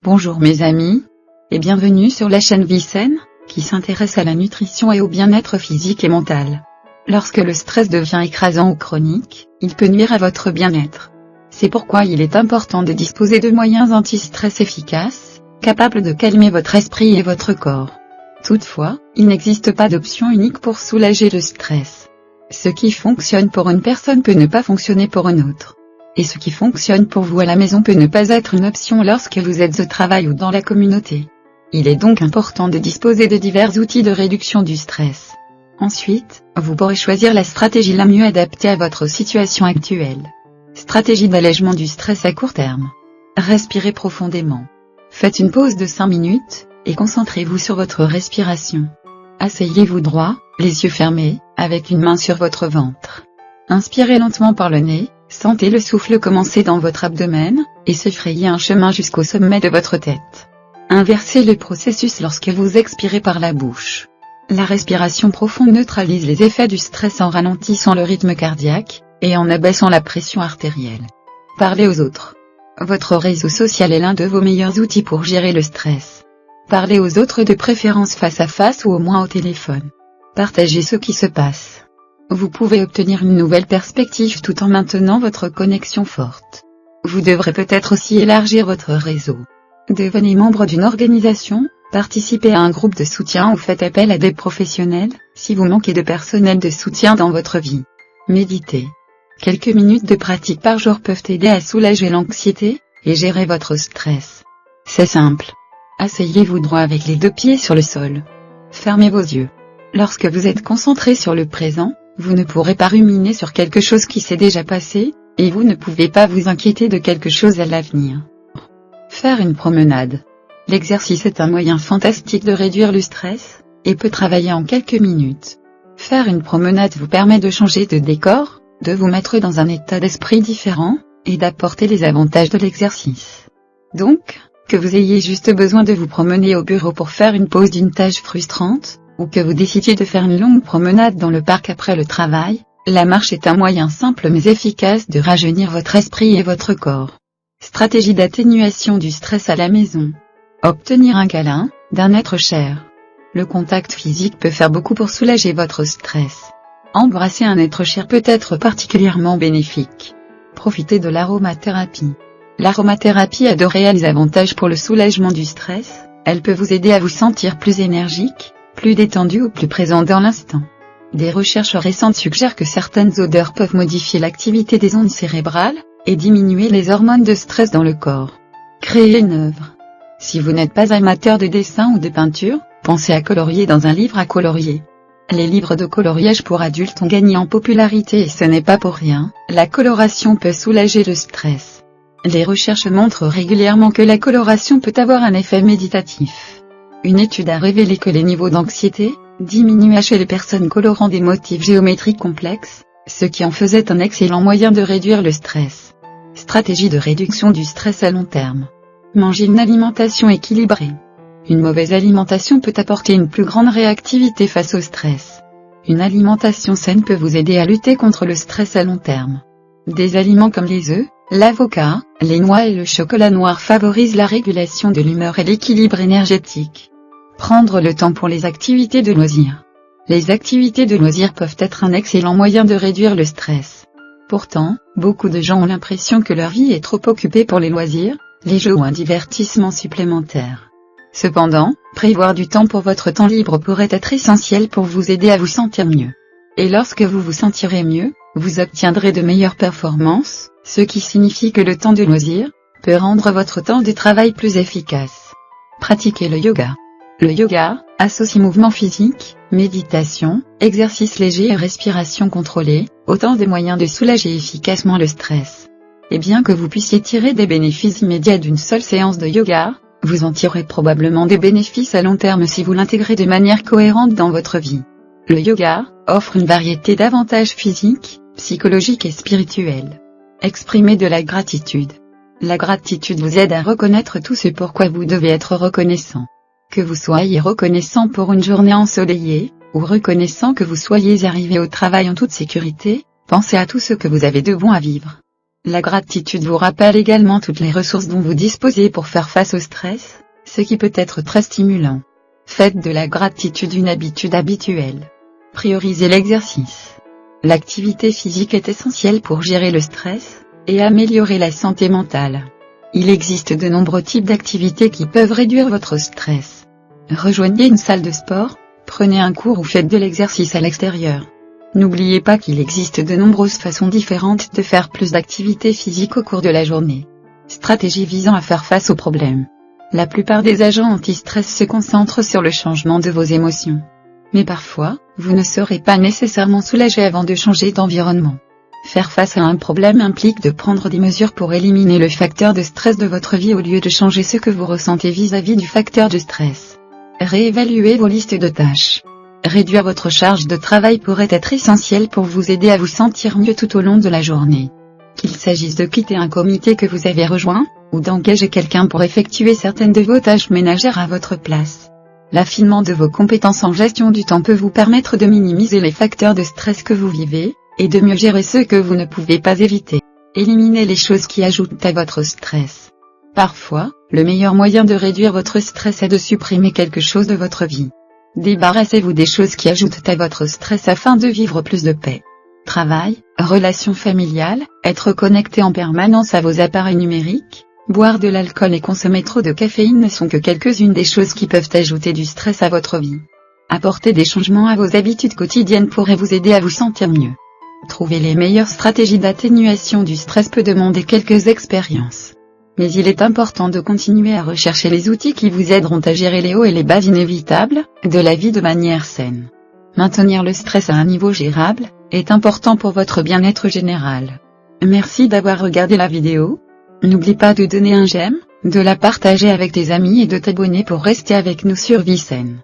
Bonjour mes amis, et bienvenue sur la chaîne Vie Saine, qui s'intéresse à la nutrition et au bien-être physique et mental. Lorsque le stress devient écrasant ou chronique, il peut nuire à votre bien-être. C'est pourquoi il est important de disposer de moyens anti-stress efficaces, capables de calmer votre esprit et votre corps. Toutefois, il n'existe pas d'option unique pour soulager le stress. Ce qui fonctionne pour une personne peut ne pas fonctionner pour une autre. Et ce qui fonctionne pour vous à la maison peut ne pas être une option lorsque vous êtes au travail ou dans la communauté. Il est donc important de disposer de divers outils de réduction du stress. Ensuite, vous pourrez choisir la stratégie la mieux adaptée à votre situation actuelle. Stratégie d'allègement du stress à court terme. Respirez profondément. Faites une pause de 5 minutes, et concentrez-vous sur votre respiration. Asseyez-vous droit, les yeux fermés, avec une main sur votre ventre. Inspirez lentement par le nez, sentez le souffle commencer dans votre abdomen, et se frayer un chemin jusqu'au sommet de votre tête. Inversez le processus lorsque vous expirez par la bouche. La respiration profonde neutralise les effets du stress en ralentissant le rythme cardiaque, et en abaissant la pression artérielle. Parlez aux autres. Votre réseau social est l'un de vos meilleurs outils pour gérer le stress. Parlez aux autres de préférence face à face ou au moins au téléphone. Partagez ce qui se passe. Vous pouvez obtenir une nouvelle perspective tout en maintenant votre connexion forte. Vous devrez peut-être aussi élargir votre réseau. Devenez membre d'une organisation, participez à un groupe de soutien ou faites appel à des professionnels, si vous manquez de personnel de soutien dans votre vie. Méditez. Quelques minutes de pratique par jour peuvent aider à soulager l'anxiété, et gérer votre stress. C'est simple. Asseyez-vous droit avec les 2 pieds sur le sol. Fermez vos yeux. Lorsque vous êtes concentré sur le présent, vous ne pourrez pas ruminer sur quelque chose qui s'est déjà passé, et vous ne pouvez pas vous inquiéter de quelque chose à l'avenir. Faire une promenade. L'exercice est un moyen fantastique de réduire le stress, et peut travailler en quelques minutes. Faire une promenade vous permet de changer de décor, de vous mettre dans un état d'esprit différent, et d'apporter les avantages de l'exercice. Donc, que vous ayez juste besoin de vous promener au bureau pour faire une pause d'une tâche frustrante, ou que vous décidiez de faire une longue promenade dans le parc après le travail, la marche est un moyen simple mais efficace de rajeunir votre esprit et votre corps. Stratégie d'atténuation du stress à la maison. Obtenir un câlin, d'un être cher. Le contact physique peut faire beaucoup pour soulager votre stress. Embrasser un être cher peut être particulièrement bénéfique. Profitez de l'aromathérapie. L'aromathérapie a de réels avantages pour le soulagement du stress, elle peut vous aider à vous sentir plus énergique, plus détendu ou plus présent dans l'instant. Des recherches récentes suggèrent que certaines odeurs peuvent modifier l'activité des ondes cérébrales, et diminuer les hormones de stress dans le corps. Créez une œuvre. Si vous n'êtes pas amateur de dessin ou de peinture, pensez à colorier dans un livre à colorier. Les livres de coloriage pour adultes ont gagné en popularité et ce n'est pas pour rien, la coloration peut soulager le stress. Les recherches montrent régulièrement que la coloration peut avoir un effet méditatif. Une étude a révélé que les niveaux d'anxiété diminuaient chez les personnes colorant des motifs géométriques complexes, ce qui en faisait un excellent moyen de réduire le stress. Stratégie de réduction du stress à long terme. Mangez une alimentation équilibrée. Une mauvaise alimentation peut apporter une plus grande réactivité face au stress. Une alimentation saine peut vous aider à lutter contre le stress à long terme. Des aliments comme les œufs, l'avocat, les noix et le chocolat noir favorisent la régulation de l'humeur et l'équilibre énergétique. Prendre le temps pour les activités de loisirs. Les activités de loisirs peuvent être un excellent moyen de réduire le stress. Pourtant, beaucoup de gens ont l'impression que leur vie est trop occupée pour les loisirs, les jeux ou un divertissement supplémentaire. Cependant, prévoir du temps pour votre temps libre pourrait être essentiel pour vous aider à vous sentir mieux. Et lorsque vous vous sentirez mieux, vous obtiendrez de meilleures performances, ce qui signifie que le temps de loisir peut rendre votre temps de travail plus efficace. Pratiquez le yoga. Le yoga associe mouvement physique, méditation, exercices légers et respiration contrôlée, autant de moyens de soulager efficacement le stress. Et bien que vous puissiez tirer des bénéfices immédiats d'une seule séance de yoga, vous en tirerez probablement des bénéfices à long terme si vous l'intégrez de manière cohérente dans votre vie. Le yoga offre une variété d'avantages physiques, psychologiques et spirituels. Exprimez de la gratitude. La gratitude vous aide à reconnaître tout ce pourquoi vous devez être reconnaissant. Que vous soyez reconnaissant pour une journée ensoleillée, ou reconnaissant que vous soyez arrivé au travail en toute sécurité, pensez à tout ce que vous avez de bon à vivre. La gratitude vous rappelle également toutes les ressources dont vous disposez pour faire face au stress, ce qui peut être très stimulant. Faites de la gratitude une habitude habituelle. Priorisez l'exercice. L'activité physique est essentielle pour gérer le stress et améliorer la santé mentale. Il existe de nombreux types d'activités qui peuvent réduire votre stress. Rejoignez une salle de sport, prenez un cours ou faites de l'exercice à l'extérieur. N'oubliez pas qu'il existe de nombreuses façons différentes de faire plus d'activités physiques au cours de la journée. Stratégie visant à faire face aux problèmes. La plupart des agents anti-stress se concentrent sur le changement de vos émotions. Mais parfois, vous ne serez pas nécessairement soulagé avant de changer d'environnement. Faire face à un problème implique de prendre des mesures pour éliminer le facteur de stress de votre vie au lieu de changer ce que vous ressentez vis-à-vis du facteur de stress. Réévaluez vos listes de tâches. Réduire votre charge de travail pourrait être essentiel pour vous aider à vous sentir mieux tout au long de la journée. Qu'il s'agisse de quitter un comité que vous avez rejoint, ou d'engager quelqu'un pour effectuer certaines de vos tâches ménagères à votre place. L'affinement de vos compétences en gestion du temps peut vous permettre de minimiser les facteurs de stress que vous vivez, et de mieux gérer ceux que vous ne pouvez pas éviter. Éliminez les choses qui ajoutent à votre stress. Parfois, le meilleur moyen de réduire votre stress est de supprimer quelque chose de votre vie. Débarrassez-vous des choses qui ajoutent à votre stress afin de vivre plus de paix. Travail, relations familiales, être connecté en permanence à vos appareils numériques, boire de l'alcool et consommer trop de caféine ne sont que quelques-unes des choses qui peuvent ajouter du stress à votre vie. Apporter des changements à vos habitudes quotidiennes pourrait vous aider à vous sentir mieux. Trouver les meilleures stratégies d'atténuation du stress peut demander quelques expériences. Mais il est important de continuer à rechercher les outils qui vous aideront à gérer les hauts et les bas inévitables de la vie de manière saine. Maintenir le stress à un niveau gérable est important pour votre bien-être général. Merci d'avoir regardé la vidéo. N'oublie pas de donner un j'aime, de la partager avec tes amis et de t'abonner pour rester avec nous sur Vie Saine.